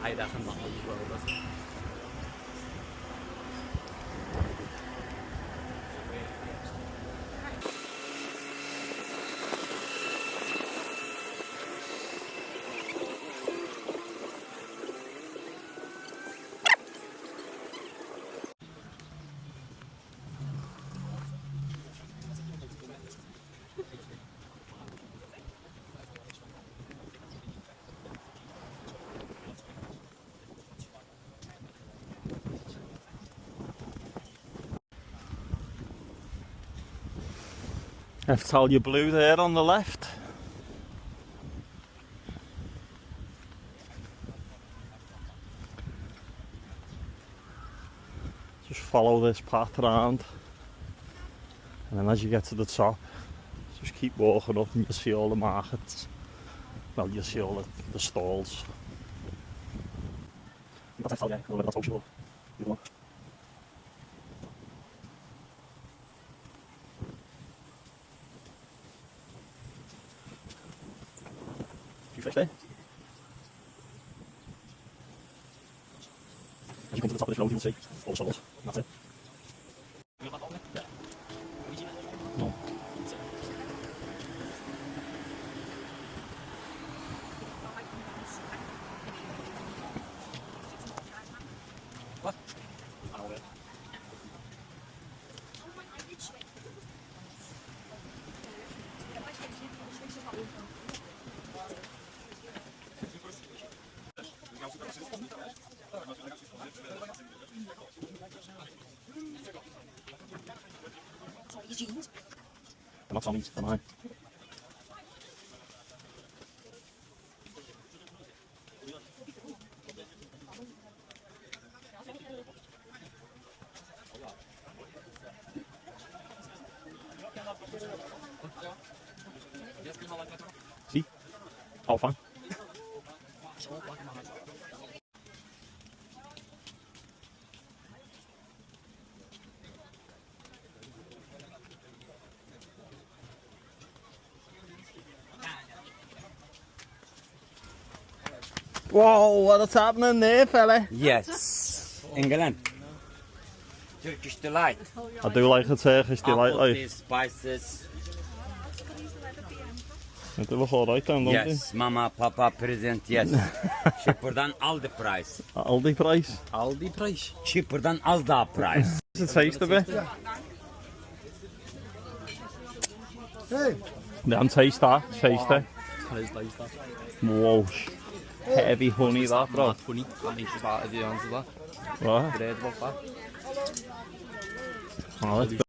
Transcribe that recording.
I reckon that as well. But Eftalia Blue there on the left. Just follow this path round, and then as you get to the top, just keep walking up and you'll see all the markets. Well, you'll see all the stalls. That's Eftalia, that's all sure. Fish there. As you come to the top of this road, you'll see all stalls. That's it. Yeah. No. What? I know it. I'm not Tommy's, am I? See? Oh, fine. Whoa, what's happening there, fella? Yes, England. Turkish delight. I do like a Turkish delight, like. These spices. They look alright then, don't Yes, mama, papa, present, yes. Cheaper than Aldi price. they? Aldi price. Aldi price. Cheaper than Aldi price. What's the taste of it? Hey. Yeah, taste that, taste it. Tastes like that. Whoa, heavy honey that, bro. Mad funny. That makes you start to the answer that. What? Bread about that. Oh, that's